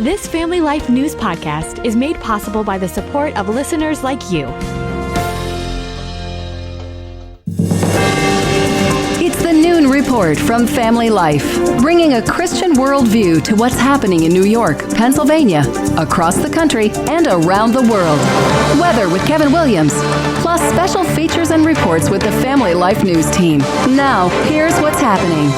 This Family Life News podcast is made possible by the support of listeners like you. It's the Noon Report from Family Life, bringing a Christian worldview to what's happening in New York, Pennsylvania, across the country, and around the world. Weather with Kevin Williams, plus special features and reports with the Family Life News team. Now, here's what's happening.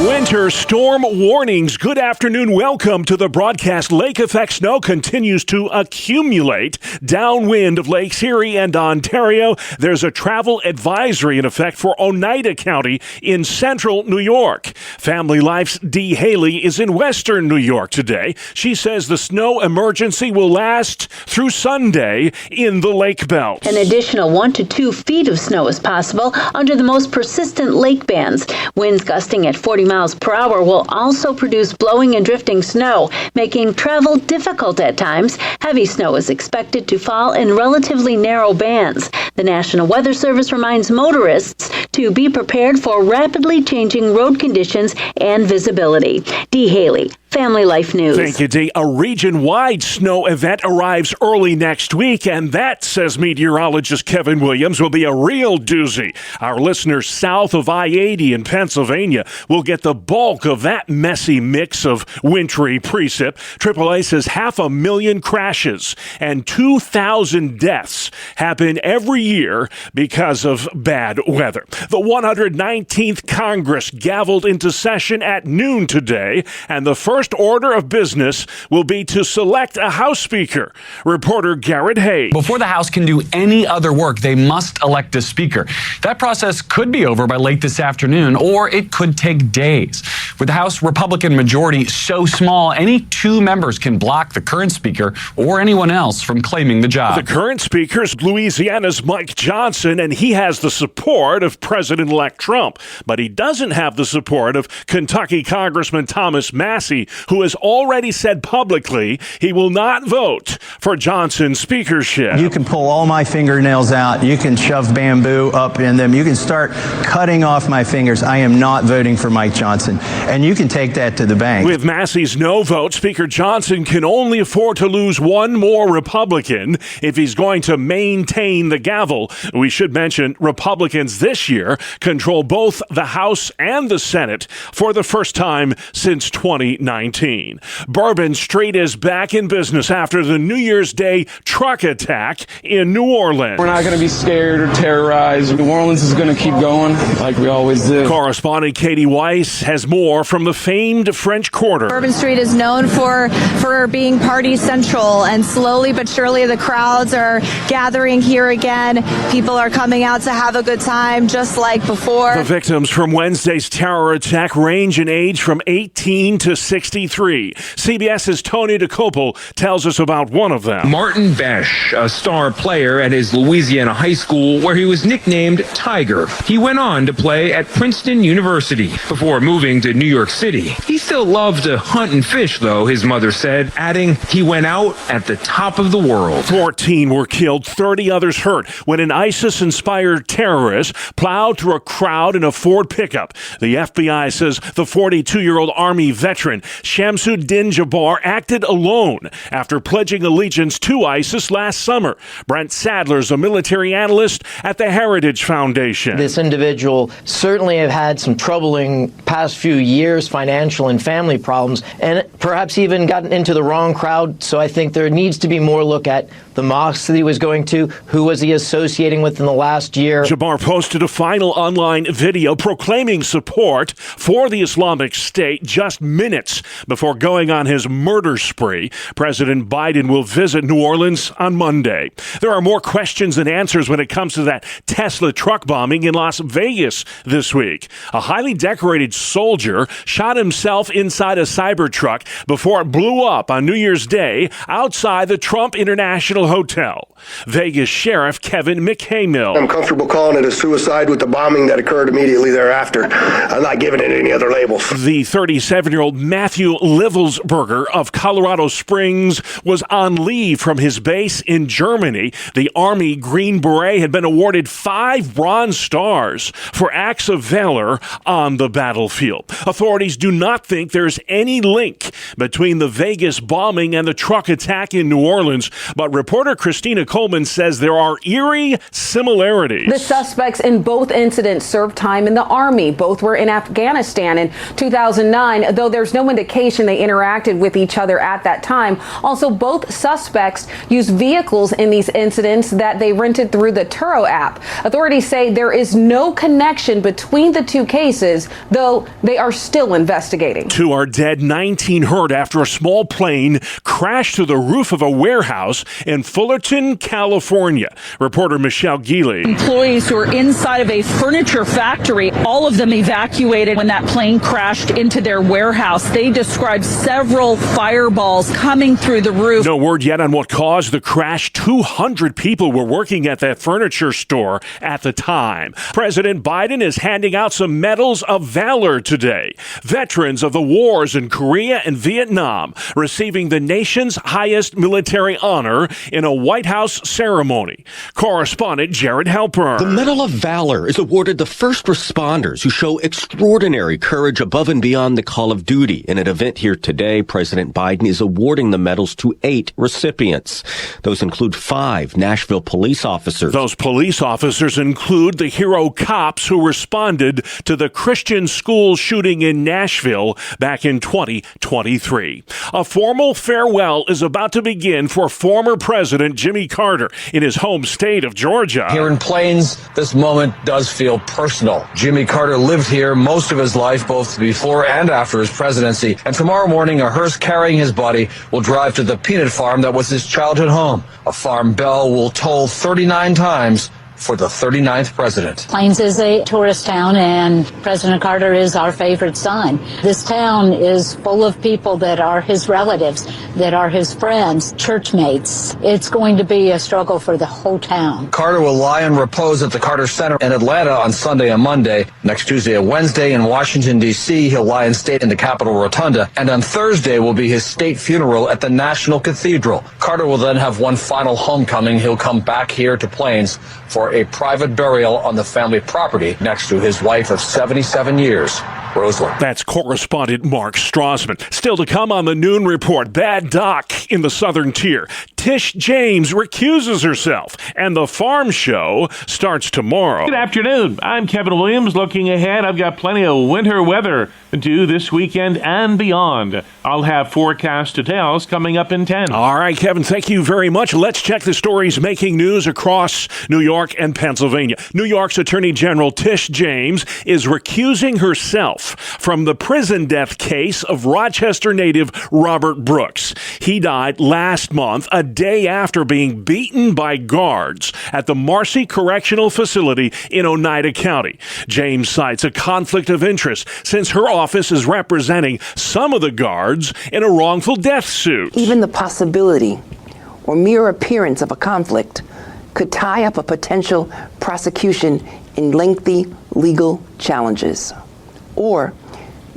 Winter storm warnings. Good afternoon. Welcome to the broadcast. Lake effect snow continues to accumulate downwind of Lakes Erie and Ontario. There's a travel advisory in effect for Oneida County in central New York. Family Life's Dee Haley is in western New York today. She says the snow emergency will last through Sunday in the Lake Belt. An additional 1 to 2 feet of snow is possible under the most persistent lake bands. Winds gusting at 40 miles per hour will also produce blowing and drifting snow, making travel difficult at times. Heavy snow is expected to fall in relatively narrow bands. The National Weather Service reminds motorists to be prepared for rapidly changing road conditions and visibility. Dee Haley, Family Life News. Thank you, Dee. A region-wide snow event arrives early next week, and that, says meteorologist Kevin Williams, will be a real doozy. Our listeners south of I-80 in Pennsylvania will get the bulk of that messy mix of wintry precip. AAA says 500,000 crashes and 2,000 deaths happen every year because of bad weather. The 119th Congress gavelled into session at noon today, and the first order of business will be to select a House Speaker. Reporter Garrett Hayes. Before the House can do any other work, they must elect a Speaker. That process could be over by late this afternoon, or it could take days. With the House Republican majority so small, any 2 members can block the current Speaker or anyone else from claiming the job. The current Speaker is Louisiana's Mike Johnson, and he has the support of President-elect Trump. But he doesn't have the support of Kentucky Congressman Thomas Massie, who has already said publicly he will not vote for Johnson's speakership. You can pull all my fingernails out. You can shove bamboo up in them. You can start cutting off my fingers. I am not voting for Mike Johnson. And you can take that to the bank. With Massie's no vote, Speaker Johnson can only afford to lose one more Republican if he's going to maintain the gavel. We should mention Republicans this year control both the House and the Senate for the first time since 2019. Bourbon Street is back in business after the New Year's Day truck attack in New Orleans. We're not going to be scared or terrorized. New Orleans is going to keep going like we always do. Correspondent Katie Weiss has more from the famed French Quarter. Bourbon Street is known for being party central, and slowly but surely the crowds are gathering here again. People are coming out to have a good time just like before. The victims from Wednesday's terror attack range in age from 18 to 63. CBS's Tony DeCopel tells us about one of them. Martin Besh, a star player at his Louisiana high school where he was nicknamed Tiger. He went on to play at Princeton University before moving to New York City. He still loved to hunt and fish, though, his mother said, adding he went out at the top of the world. 14 were killed, 30 others hurt when an ISIS-inspired terrorist plowed through a crowd in a Ford pickup. The FBI says the 42-year-old Army veteran Shamsuddin Jabbar acted alone after pledging allegiance to ISIS last summer. Brent Sadler's a military analyst at the Heritage Foundation. This individual certainly have had some troubling past few years, financial and family problems, and perhaps even gotten into the wrong crowd. So I think there needs to be more look at the mosques that he was going to, who was he associating with in the last year. Jabbar posted a final online video proclaiming support for the Islamic State just minutes before going on his murder spree. President Biden will visit New Orleans on Monday. There are more questions than answers when it comes to that Tesla truck bombing in Las Vegas this week. A highly decorated soldier shot himself inside a Cybertruck before it blew up on New Year's Day outside the Trump International Hotel. Vegas Sheriff Kevin McHamill. I'm comfortable calling it a suicide with the bombing that occurred immediately thereafter. I'm not giving it any other labels. The 37-year-old meth Matthew Livelsberger of Colorado Springs was on leave from his base in Germany. The Army Green Beret had been awarded 5 Bronze Stars for acts of valor on the battlefield. Authorities do not think there's any link between the Vegas bombing and the truck attack in New Orleans, but reporter Christina Coleman says there are eerie similarities. The suspects in both incidents served time in the Army. Both were in Afghanistan in 2009, though there's no indication they interacted with each other at that time. Also, both suspects used vehicles in these incidents that they rented through the Turo app. Authorities say there is no connection between the two cases, though they are still investigating. 2 are dead, 19 hurt after a small plane crashed through the roof of a warehouse in Fullerton, California. Reporter Michelle Geely. Employees who were inside of a furniture factory, all of them evacuated when that plane crashed into their warehouse. They described several fireballs coming through the roof. No word yet on what caused the crash. 200 people were working at that furniture store at the time. President Biden is handing out some medals of valor today. Veterans of the wars in Korea and Vietnam receiving the nation's highest military honor in a White House ceremony. Correspondent Jared Halpern. The Medal of Valor is awarded to first responders who show extraordinary courage above and beyond the call of duty. In an event here today, President Biden is awarding the medals to 8 recipients. Those include 5 Nashville police officers. Those police officers include the hero cops who responded to the Christian school shooting in Nashville back in 2023. A formal farewell is about to begin for former President Jimmy Carter in his home state of Georgia. Here in Plains, this moment does feel personal. Jimmy Carter lived here most of his life, both before and after his presidency. And tomorrow morning, a hearse carrying his body will drive to the peanut farm that was his childhood home. A farm bell will toll 39 times for the 39th president. Plains is a tourist town, and President Carter is our favorite son. This town is full of people that are his relatives, that are his friends, church mates. It's going to be a struggle for the whole town. Carter will lie in repose at the Carter Center in Atlanta on Sunday and Monday. Next Tuesday and Wednesday in Washington, D.C., he'll lie in state in the Capitol Rotunda. And on Thursday will be his state funeral at the National Cathedral. Carter will then have one final homecoming. He'll come back here to Plains for a private burial on the family property next to his wife of 77 years, Rosalind. That's correspondent Mark Strassman. Still to come on the Noon Report, bad doc in the Southern Tier. Tish James recuses herself, and the Farm Show starts tomorrow. Good afternoon. I'm Kevin Williams. Looking ahead, I've got plenty of winter weather to do this weekend and beyond. I'll have forecast details coming up in 10. All right, Kevin, thank you very much. Let's check the stories making news across New York and Pennsylvania. New York's Attorney General Tish James is recusing herself from the prison death case of Rochester native Robert Brooks. He died last month, a day after being beaten by guards at the Marcy Correctional Facility in Oneida County. James cites a conflict of interest since her office is representing some of the guards in a wrongful death suit. Even the possibility or mere appearance of a conflict could tie up a potential prosecution in lengthy legal challenges, or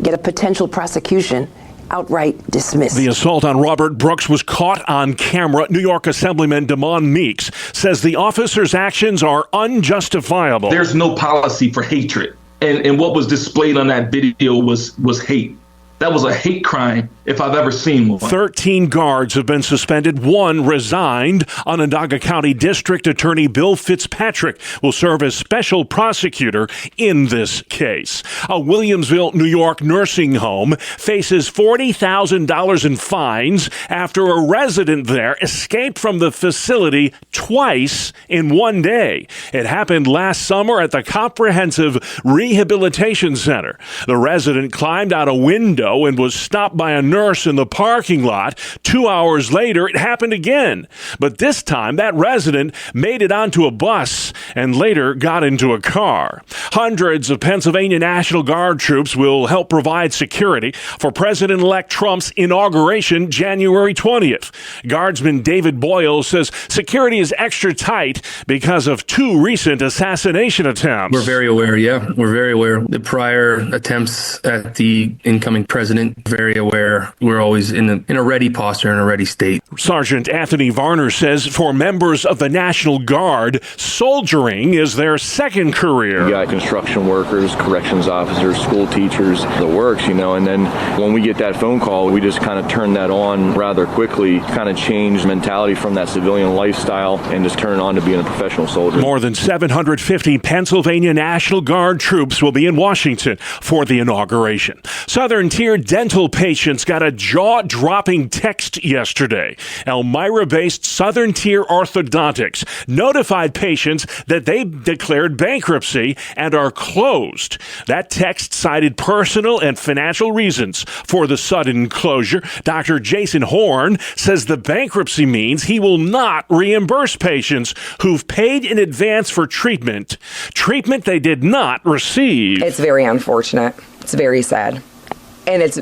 get a potential prosecution outright dismissed. The assault on Robert Brooks was caught on camera. New York Assemblyman Damon Meeks says the officer's actions are unjustifiable. There's no policy for hatred. And what was displayed on that video was hate. That was a hate crime if I've ever seen one. 13 guards have been suspended. 1 resigned. Onondaga County District Attorney Bill Fitzpatrick will serve as special prosecutor in this case. A Williamsville, New York nursing home faces $40,000 in fines after a resident there escaped from the facility twice in one day. It happened last summer at the Comprehensive Rehabilitation Center. The resident climbed out a window and was stopped by a nurse in the parking lot. 2 hours later, it happened again. But this time, that resident made it onto a bus and later got into a car. Hundreds of Pennsylvania National Guard troops will help provide security for President-elect Trump's inauguration January 20th. Guardsman David Boyle says security is extra tight because of 2 recent assassination attempts. We're very aware, We're very aware. The prior attempts at the incoming president, very aware. We're always in a ready posture, in a ready state. Sergeant Anthony Varner says for members of the National Guard, soldiering is their second career. You got construction workers, corrections officers, school teachers, the works, and then when we get that phone call, we just kind of turn that on rather quickly, kind of change mentality from that civilian lifestyle and just turn it on to being a professional soldier. More than 750 Pennsylvania National Guard troops will be in Washington for the inauguration. Southern Tier dental patients got a jaw-dropping text yesterday. Elmira-based Southern Tier Orthodontics notified patients that they declared bankruptcy and are closed. That text cited personal and financial reasons for the sudden closure. Dr. Jason Horn says the bankruptcy means he will not reimburse patients who've paid in advance for treatment they did not receive. It's very unfortunate. It's very sad. And it's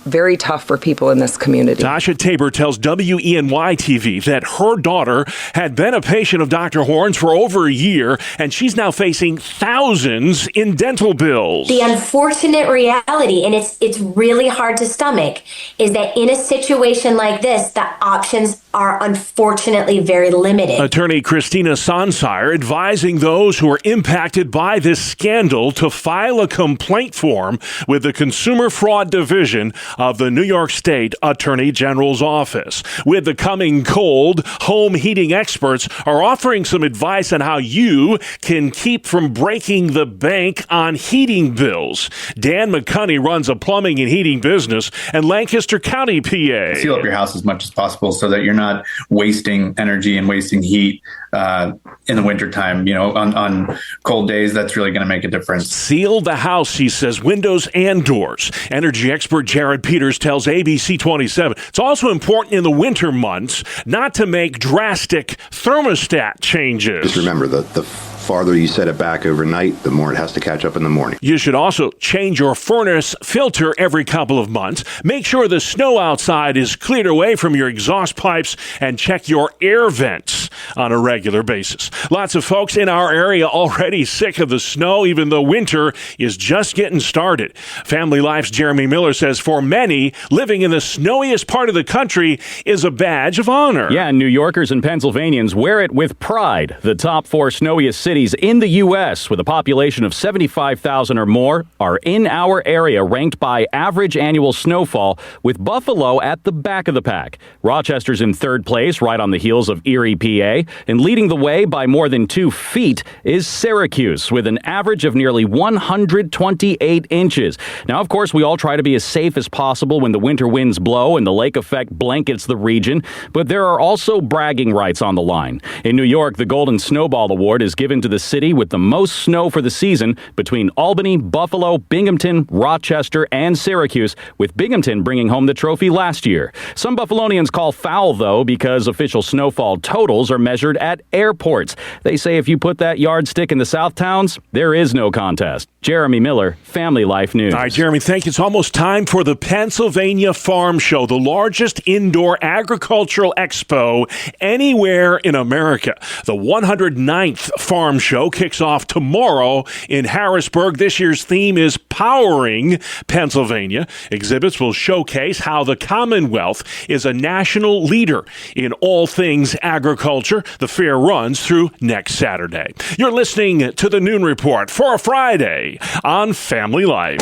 very tough for people in this community. Tasha Tabor tells WENY-TV that her daughter had been a patient of Dr. Horn's for over a year, and she's now facing thousands in dental bills. The unfortunate reality, and it's really hard to stomach, is that in a situation like this, the options are unfortunately very limited. Attorney Christina Sonsire advising those who are impacted by this scandal to file a complaint form with the Consumer Fraud Division of the New York State Attorney General's office. With the coming cold, home heating experts are offering some advice on how you can keep from breaking the bank on heating bills. Dan McCunney runs a plumbing and heating business in Lancaster County, PA. Seal up your house as much as possible so that you're not wasting energy and wasting heat in the wintertime. On cold days, that's really going to make a difference. Seal the house, he says, windows and doors. Energy expert Jared Peters tells ABC 27 it's also important in the winter months not to make drastic thermostat changes. Just remember that the farther you set it back overnight, the more it has to catch up in the morning. You should also change your furnace filter every couple of months. Make sure the snow outside is cleared away from your exhaust pipes and check your air vents on a regular basis. Lots of folks in our area already sick of the snow, even though winter is just getting started. Family Life's Jeremy Miller says for many, living in the snowiest part of the country is a badge of honor. Yeah, New Yorkers and Pennsylvanians wear it with pride. The top 4 snowiest cities in the U.S. with a population of 75,000 or more are in our area, ranked by average annual snowfall, with Buffalo at the back of the pack. Rochester's in 3rd place, right on the heels of Erie, PA, and leading the way by more than 2 feet is Syracuse, with an average of nearly 128 inches. Now, of course, we all try to be as safe as possible when the winter winds blow and the lake effect blankets the region, but there are also bragging rights on the line. In New York, the Golden Snowball Award is given to the city with the most snow for the season between Albany, Buffalo, Binghamton, Rochester, and Syracuse, with Binghamton bringing home the trophy last year. Some Buffalonians call foul, though, because official snowfall totals are measured at airports. They say if you put that yardstick in the South towns, there is no contest. Jeremy Miller, Family Life News. All right, Jeremy, thank you. It's almost time for the Pennsylvania Farm Show, the largest indoor agricultural expo anywhere in America. The 109th Farm Show kicks off tomorrow in Harrisburg. This year's theme is Powering Pennsylvania. Exhibits will showcase how the Commonwealth is a national leader in all things agriculture. The fair runs through next Saturday. You're listening to the Noon Report for a Friday on Family Life.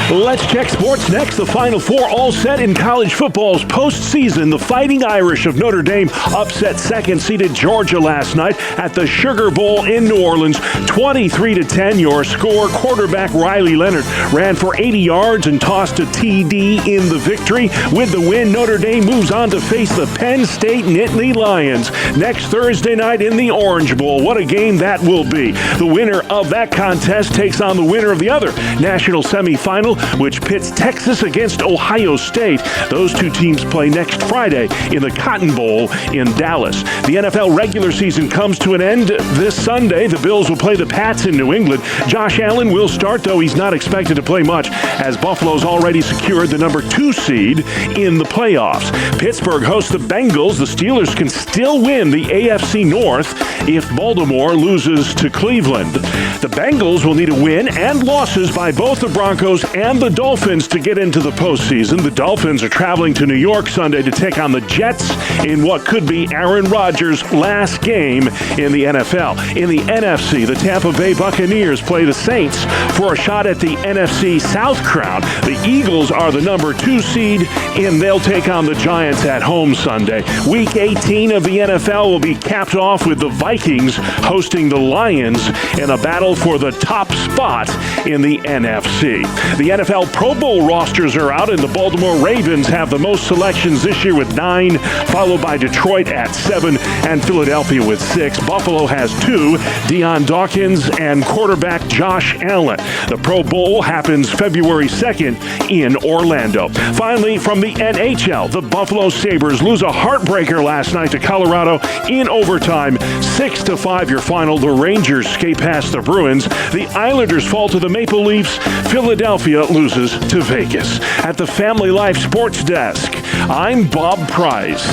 Let's check sports next. The Final Four all set in college football's postseason. The Fighting Irish of Notre Dame upset second-seeded Georgia last night at the Sugar Bowl in New Orleans. 23-10 your score. Quarterback Riley Leonard ran for 80 yards and tossed a TD in the victory. With the win, Notre Dame moves on to face the Penn State Nittany Lions next Thursday night in the Orange Bowl. What a game that will be. The winner of that contest takes on the winner of the other national semifinal, which pits Texas against Ohio State. Those two teams play next Friday in the Cotton Bowl in Dallas. The NFL regular season comes to an end this Sunday. The Bills will play the Pats in New England. Josh Allen will start, though he's not expected to play much, as Buffalo's already secured the number 2 seed in the playoffs. Pittsburgh hosts the Bengals. The Steelers can still win the AFC North if Baltimore loses to Cleveland. The Bengals will need a win and losses by both the Broncos and the Dolphins to get into the postseason. The Dolphins are traveling to New York Sunday to take on the Jets in what could be Aaron Rodgers' last game in the NFL. In the NFC, the Tampa Bay Buccaneers play the Saints for a shot at the NFC South crown. The Eagles are the number 2 seed, and they'll take on the Giants at home Sunday. Week 18 of the NFL will be capped off with the Vikings hosting the Lions in a battle for the top spot in the NFC. The NFL Pro Bowl rosters are out, and the Baltimore Ravens have the most selections this year with 9, followed by Detroit at 7 and Philadelphia with 6. Buffalo has 2, Deion Dawkins and quarterback Josh Allen. The Pro Bowl happens February 2nd in Orlando. Finally, from the NHL, the Buffalo Sabres lose a heartbreaker last night to Colorado in overtime. 6-5 your final. The Rangers skate past the Bruins. The Islanders fall to the Maple Leafs. Philadelphia loses to Vegas. At the Family Life Sports Desk, I'm Bob Price.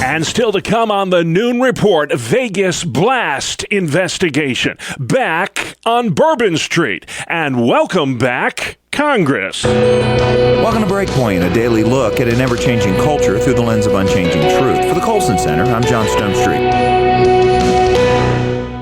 And still to come on the Noon Report, Vegas blast investigation. Back on Bourbon Street. And welcome back, Congress. Welcome to Breakpoint, a daily look at an ever-changing culture through the lens of unchanging truth. For the Colson Center, I'm John Stonestreet.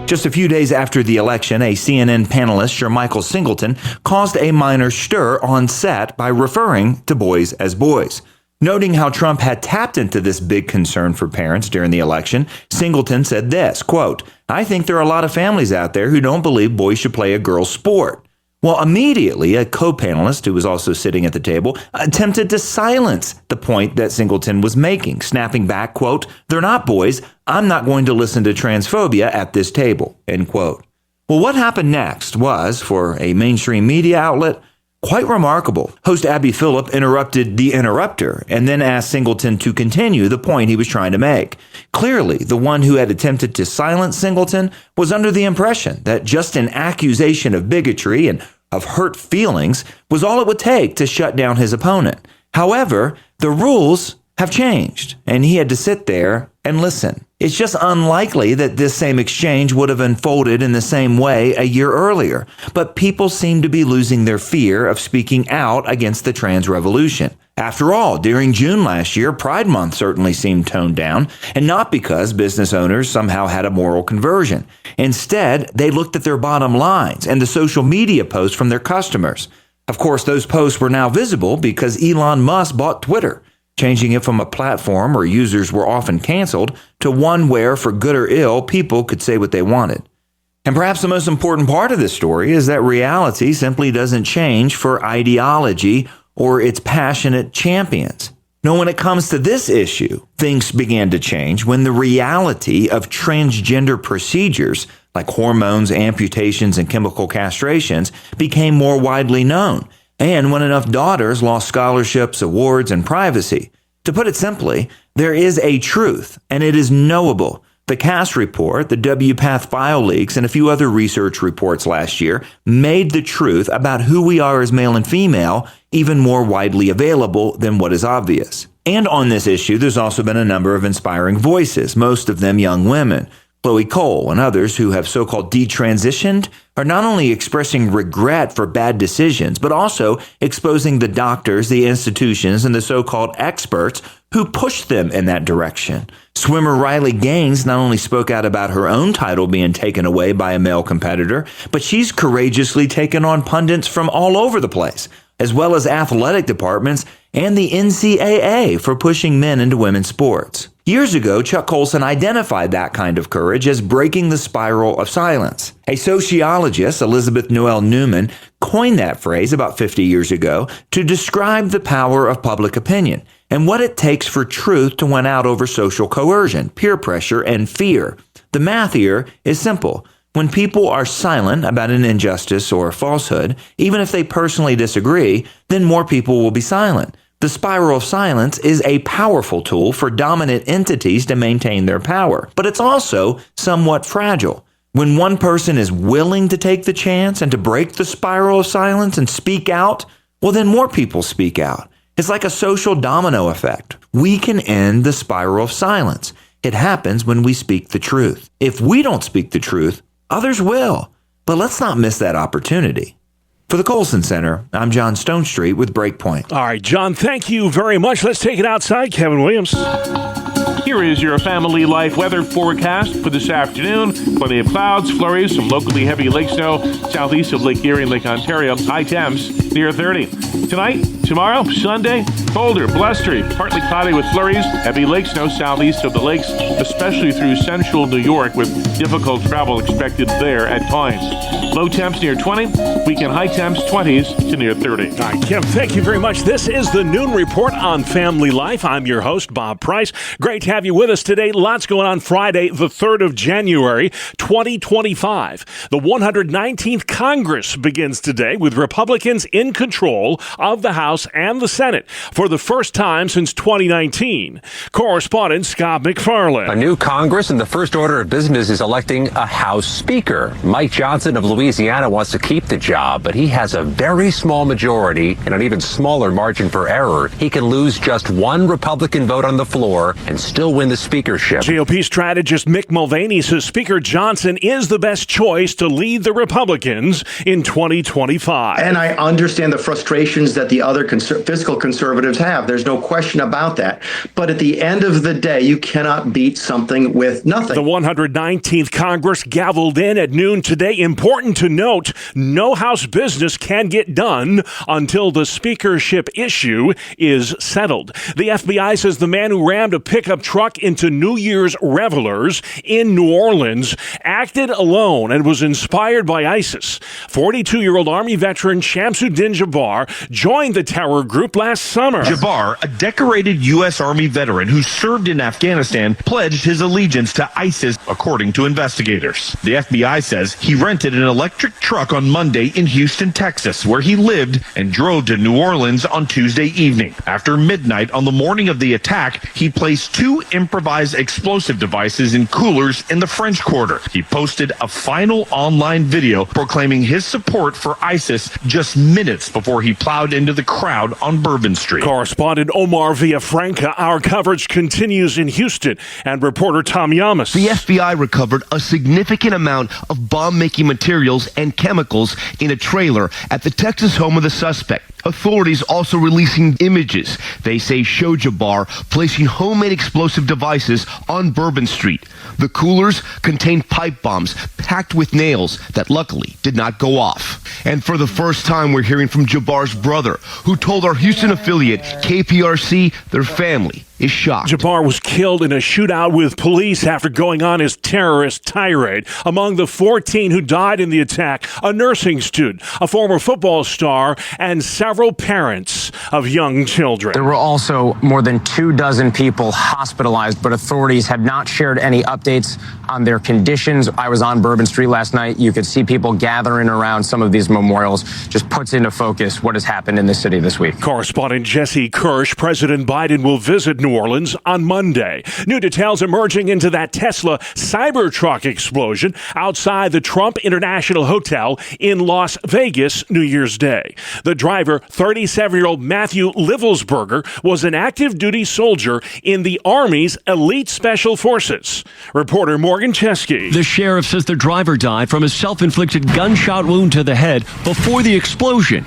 Just a few days after the election, a CNN panelist, Jermichael Singleton, caused a minor stir on set by referring to boys as boys. Noting how Trump had tapped into this big concern for parents during the election, Singleton said this, quote, "I think there are a lot of families out there who don't believe boys should play a girl's sport." Well, immediately, a co-panelist who was also sitting at the table attempted to silence the point that Singleton was making, snapping back, quote, "They're not boys. I'm not going to listen to transphobia at this table," end quote. Well, what happened next was, for a mainstream media outlet, quite remarkable. Host Abby Phillip interrupted the interrupter and then asked Singleton to continue the point he was trying to make. Clearly, the one who had attempted to silence Singleton was under the impression that just an accusation of bigotry and of hurt feelings was all it would take to shut down his opponent. However, the rules have changed, and he had to sit there and listen. It's just unlikely that this same exchange would have unfolded in the same way a year earlier, but people seem to be losing their fear of speaking out against the trans revolution. After all, during June last year, Pride Month certainly seemed toned down, and not because business owners somehow had a moral conversion. Instead, they looked at their bottom lines and the social media posts from their customers. Of course, those posts were now visible because Elon Musk bought Twitter, changing it from a platform where users were often canceled to one where, for good or ill, people could say what they wanted. And perhaps the most important part of this story is that reality simply doesn't change for ideology or its passionate champions. No, when it comes to this issue, things began to change when the reality of transgender procedures like hormones, amputations, and chemical castrations became more widely known, and when enough daughters lost scholarships, awards, and privacy. To put it simply, there is a truth, and it is knowable. The Cass report, the WPATH file leaks, and a few other research reports last year made the truth about who we are as male and female even more widely available than what is obvious. And on this issue, there's also been a number of inspiring voices, most of them young women. Chloe Cole and others who have so-called detransitioned are not only expressing regret for bad decisions, but also exposing the doctors, the institutions, and the so-called experts who pushed them in that direction. Swimmer Riley Gaines not only spoke out about her own title being taken away by a male competitor, but she's courageously taken on pundits from all over the place. as well as athletic departments and the NCAA for pushing men into women's sports. Years ago, Chuck Colson identified that kind of courage as breaking the spiral of silence. A sociologist, Elizabeth Noel Newman, coined that phrase about 50 years ago to describe the power of public opinion and what it takes for truth to win out over social coercion, peer pressure, and fear. The math here is simple. When people are silent about an injustice or a falsehood, even if they personally disagree, then more people will be silent. The spiral of silence is a powerful tool for dominant entities to maintain their power, but it's also somewhat fragile. When one person is willing to take the chance and to break the spiral of silence and speak out, well, then more people speak out. It's like a social domino effect. We can end the spiral of silence. It happens when we speak the truth. If we don't speak the truth, others will. But let's not miss that opportunity. For the Colson Center, I'm John Stonestreet with Breakpoint. All right, John, thank you very much. Let's take it outside. Kevin Williams. Here is your family life weather forecast for this afternoon. Plenty of clouds, flurries, some locally heavy lake snow southeast of Lake Erie and Lake Ontario. High temps near 30. Tonight, tomorrow, Sunday, colder, blustery, partly cloudy with flurries, heavy lake snow southeast of the lakes, especially through central New York with difficult travel expected there at times. Low temps near 20, weekend high temps 20s to near 30. All right, Kim, thank you very much. This is the Noon Report on Family Life. I'm your host, Bob Price. Great to have you with us today. Lots going on Friday, the 3rd of January, 2025. The 119th Congress begins today with Republicans in control of the House and the Senate for the first time since 2019. Correspondent Scott McFarland. A new Congress, and the first order of business is electing a House Speaker. Mike Johnson of Louisiana wants to keep the job, but he has a very small majority and an even smaller margin for error. He can lose just one Republican vote on the floor and still win the speakership. GOP strategist Mick Mulvaney says Speaker Johnson is the best choice to lead the Republicans in 2025. And I understand the frustrations that the other fiscal conservatives have. There's no question about that. But at the end of the day, you cannot beat something with nothing. The 119th Congress gavelled in at noon today. Important to note, no House business can get done until the speakership issue is settled. The FBI says the man who rammed a pickup truck into New Year's revelers in New Orleans acted alone and was inspired by ISIS. 42-year-old Army veteran Shamsuddin Jabbar joined the terror group last summer. Jabbar, a decorated U.S. Army veteran who served in Afghanistan, pledged his allegiance to ISIS, according to investigators. The FBI says he rented an electric truck on Monday in Houston, Texas, where he lived, and drove to New Orleans on Tuesday evening. After midnight on the morning of the attack, he placed 2 improvised explosive devices in coolers in the French Quarter. He posted a final online video proclaiming his support for ISIS just minutes before he plowed into the crowd on Bourbon Street. Correspondent Omar Villafranca, our coverage continues in Houston, and reporter Tom Yamas. The FBI recovered a significant amount of bomb-making materials and chemicals in a trailer at the Texas home of the suspect. Authorities also releasing images they say show Jabbar placing homemade explosive devices on Bourbon Street. The coolers contained pipe bombs packed with nails that luckily did not go off. And for the first time, we're hearing from Jabbar's brother, who told our Houston affiliate KPRC their family is shocked. Jabbar was killed in a shootout with police after going on his terrorist tirade. Among the 14 who died in the attack, a nursing student, a former football star, and several parents of young children. There were also more than 24 people hospitalized, but authorities have not shared any updates on their conditions. I was on Bourbon Street last night. You could see people gathering around some of these memorials. Just puts into focus what has happened in the city this week. Correspondent Jesse Kirsch. President Biden will visit New Orleans on Monday. New details emerging into that Tesla Cybertruck explosion outside the Trump International Hotel in Las Vegas New Year's Day. The driver, 37-year-old Matthew Livelsberger, was an active duty soldier in the Army's elite special forces. Reporter Morgan Chesky. The sheriff says the driver died from a self-inflicted gunshot wound to the head before the explosion,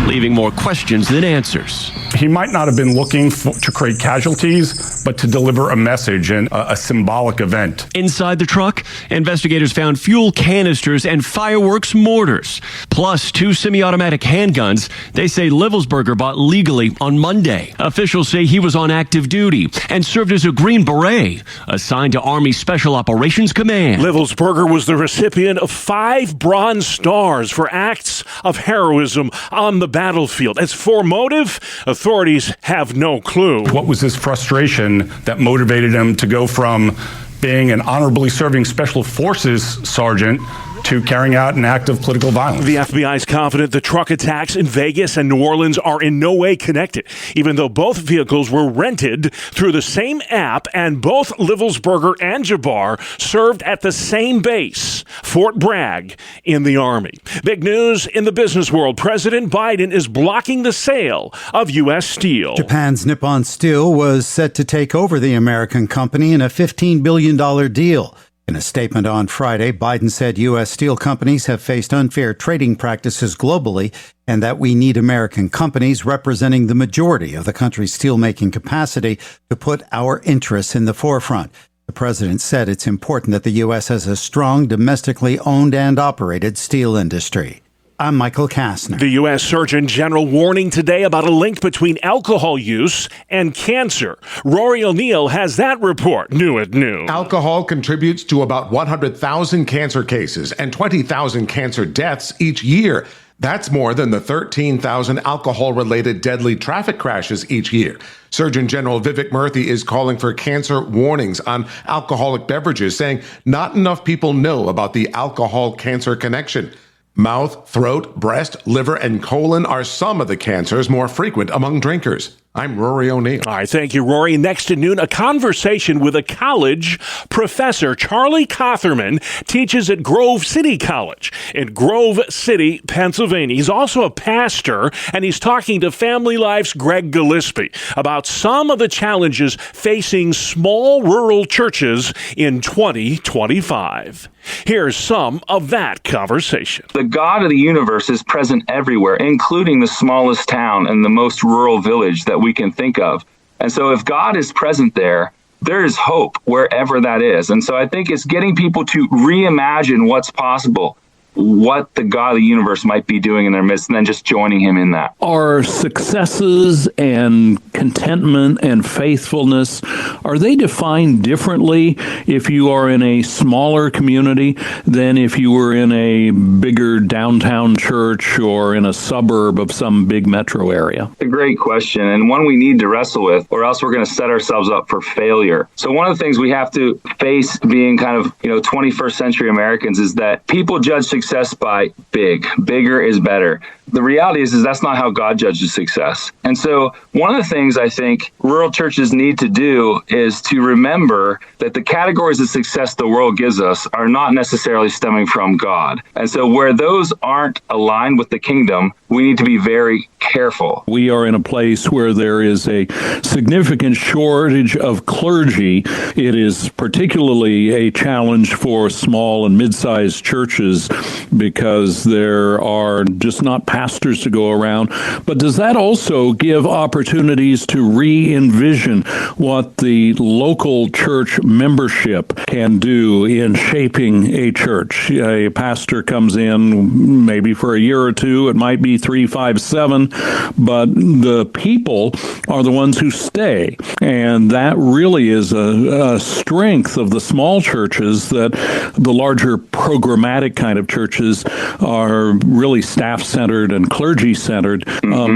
leaving more questions than answers. He might not have been looking to create casualties celebrities, but to deliver a message and a symbolic event. Inside the truck, investigators found fuel canisters and fireworks mortars, plus 2 semi-automatic handguns they say Livelsberger bought legally on Monday. Officials say he was on active duty and served as a Green Beret, assigned to Army Special Operations Command. Livelsberger was the recipient of 5 Bronze Stars for acts of heroism on the battlefield. As for motive, authorities have no clue. What was his frustration that motivated him to go from being an honorably serving Special Forces sergeant to carrying out an act of political violence? The FBI is confident the truck attacks in Vegas and New Orleans are in no way connected, even though both vehicles were rented through the same app and both Livelsberger and Jabbar served at the same base, Fort Bragg, in the Army. Big news in the business world. President Biden is blocking the sale of U.S. Steel. Japan's Nippon Steel was set to take over the American company in a $15 billion deal. In a statement on Friday, Biden said U.S. steel companies have faced unfair trading practices globally and that we need American companies representing the majority of the country's steelmaking capacity to put our interests in the forefront. The president said it's important that the U.S. has a strong domestically owned and operated steel industry. I'm Michael Kastner. The U.S. Surgeon General warning today about a link between alcohol use and cancer. Rory O'Neill has that report, new at noon. Alcohol contributes to about 100,000 cancer cases and 20,000 cancer deaths each year. That's more than the 13,000 alcohol-related deadly traffic crashes each year. Surgeon General Vivek Murthy is calling for cancer warnings on alcoholic beverages, saying not enough people know about the alcohol-cancer connection. Mouth, throat, breast, liver, and colon are some of the cancers more frequent among drinkers. I'm Rory O'Neill. All right, thank you, Rory. Next at noon, a conversation with a college professor. Charlie Cotherman teaches at Grove City College in Grove City, Pennsylvania. He's also a pastor, and he's talking to Family Life's Greg Gillespie about some of the challenges facing small rural churches in 2025. Here's some of that conversation. The God of the universe is present everywhere, including the smallest town and the most rural village that we can think of. And so if God is present there, there is hope wherever that is. And so I think it's getting people to reimagine what's possible, what the God of the universe might be doing in their midst, and then just joining him in that. Are successes and contentment and faithfulness, are they defined differently if you are in a smaller community than if you were in a bigger downtown church or in a suburb of some big metro area? A great question, and one we need to wrestle with, or else we're going to set ourselves up for failure. So one of the things we have to face being kind of, 21st century Americans is that people judge success by big. Bigger is better. The reality is that's not how God judges success. And so one of the things I think rural churches need to do is to remember that the categories of success the world gives us are not necessarily stemming from God. And so where those aren't aligned with the kingdom, we need to be very careful. We are in a place where there is a significant shortage of clergy. It is particularly a challenge for small and mid-sized churches because there are just not pastors to go around. But does that also give opportunities to re-envision what the local church membership can do in shaping a church? A pastor comes in maybe for a year or two, it might be 3, 5, 7, but the people are the ones who stay. And that really is a strength of the small churches, that the larger programmatic kind of churches are really staff-centered and clergy-centered.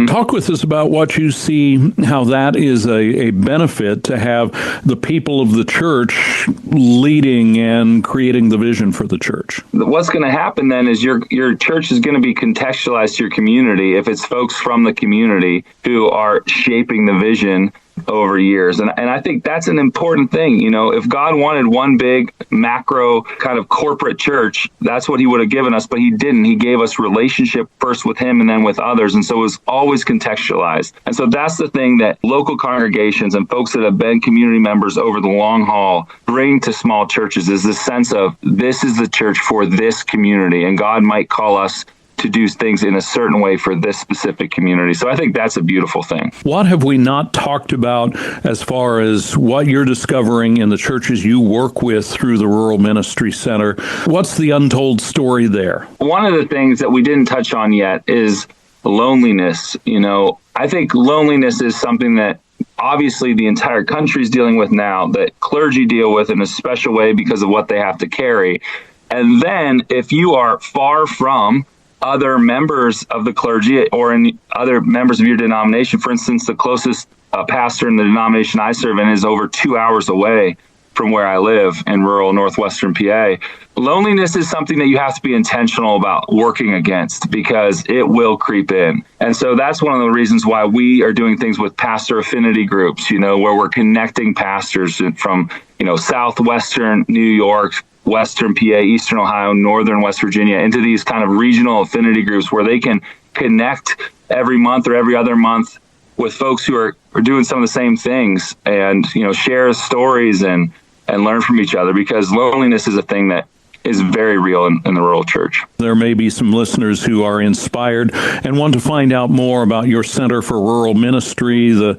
Talk with us about what you see, how that is a benefit to have the people of the church leading and creating the vision for the church. What's going to happen then is your church is going to be contextualized to your community if it's folks from the community who are shaping the vision over years. And I think that's an important thing. If God wanted one big macro kind of corporate church, that's what he would have given us, but he didn't. He gave us relationship first with him and then with others. And so it was always contextualized. And so that's the thing that local congregations and folks that have been community members over the long haul bring to small churches, is the sense of this is the church for this community. And God might call us to do things in a certain way for this specific community. So I think that's a beautiful thing. What have we not talked about as far as what you're discovering in the churches you work with through the Rural Ministry Center? What's the untold story there? One of the things that we didn't touch on yet is loneliness. I think loneliness is something that obviously the entire country is dealing with now, that clergy deal with in a special way because of what they have to carry. And then if you are far from other members of the clergy or in other members of your denomination, for instance, the closest pastor in the denomination I serve in is over 2 hours away from where I live in rural northwestern PA. Loneliness is something that you have to be intentional about working against because it will creep in. And so that's one of the reasons why we are doing things with pastor affinity groups, where we're connecting pastors from, southwestern New York, western PA, eastern Ohio, northern West Virginia into these kind of regional affinity groups where they can connect every month or every other month with folks who are doing some of the same things and, share stories and learn from each other, because loneliness is a thing that is very real in the rural church. There may be some listeners who are inspired and want to find out more about your Center for Rural Ministry, the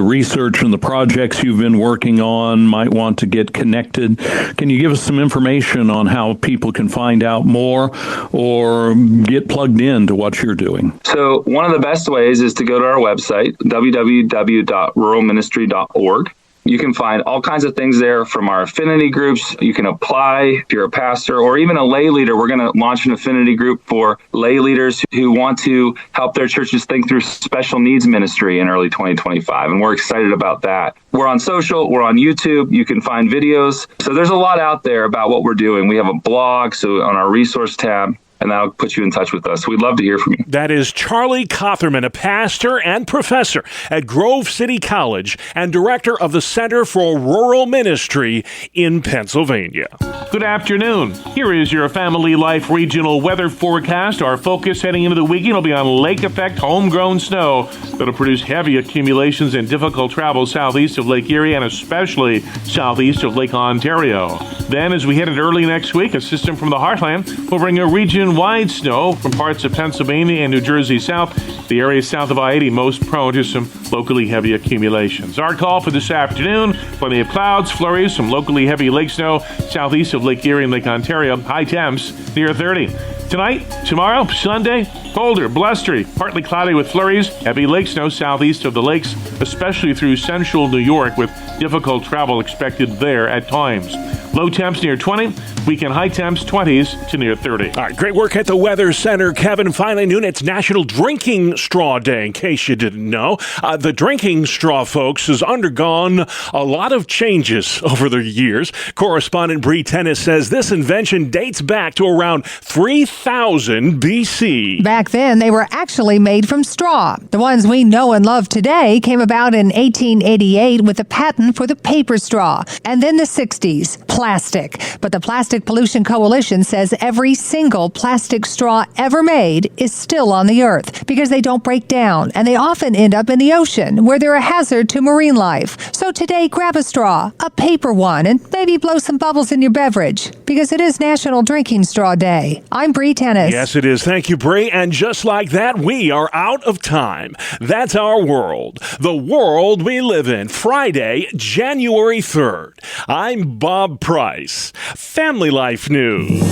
research and the projects you've been working on, might want to get connected. Can you give us some information on how people can find out more or get plugged in to what you're doing? So one of the best ways is to go to our website, www.ruralministry.org. You can find all kinds of things there from our affinity groups. You can apply if you're a pastor or even a lay leader. We're going to launch an affinity group for lay leaders who want to help their churches think through special needs ministry in early 2025. And we're excited about that. We're on social. We're on YouTube. You can find videos. So there's a lot out there about what we're doing. We have a blog, so on our resource tab, and that'll put you in touch with us. We'd love to hear from you. That is Charlie Kotherman, a pastor and professor at Grove City College and director of the Center for Rural Ministry in Pennsylvania. Good afternoon. Here is your Family Life regional weather forecast. Our focus heading into the weekend will be on lake effect homegrown snow that'll produce heavy accumulations and difficult travel southeast of Lake Erie and especially southeast of Lake Ontario. Then as we head into early next week, a system from the heartland will bring a region-wide snow from parts of Pennsylvania and New Jersey south. The area south of I-80 most prone to some locally heavy accumulations. Our call for this afternoon, plenty of clouds, flurries, some locally heavy lake snow southeast of Lake Erie and Lake Ontario. High temps near 30. Tonight, tomorrow, Sunday, colder, blustery, partly cloudy with flurries, heavy lake snow southeast of the lakes, especially through central New York with difficult travel expected there at times. Low temps near 20, weekend high temps 20s to near 30. All right, great work at the Weather Center, Kevin. Finally, noon, it's National Drinking Straw Day, in case you didn't know. The drinking straw, folks, has undergone a lot of changes over the years. Correspondent Bree Tennis says this invention dates back to around 3000 BC. Back then, they were actually made from straw. The ones we know and love today came about in 1888 with a patent for the paper straw. And then the 60s, plastic. But the Plastic Pollution Coalition says every single plastic straw ever made is still on the earth because they don't break down and they often end up in the ocean where they're a hazard to marine life. So today, grab a straw, a paper one, and maybe blow some bubbles in your beverage because it is National Drinking Straw Day. I'm Bree Tennis. Yes, it is. Thank you, Bree. And just like that, we are out of time. That's our world. The world we live in. Friday, January 3rd. I'm Bob Price. Family Life News.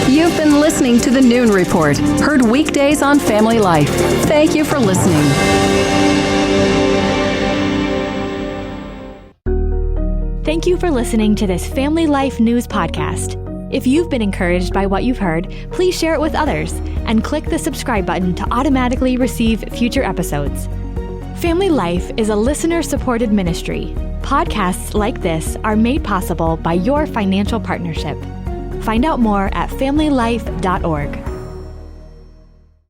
You've been listening to the Noon Report, heard weekdays on Family Life. Thank you for listening. Thank you for listening to this Family Life News podcast. If you've been encouraged by what you've heard, please share it with others and click the subscribe button to automatically receive future episodes. Family Life is a listener-supported ministry. Podcasts like this are made possible by your financial partnership. Find out more at familylife.org.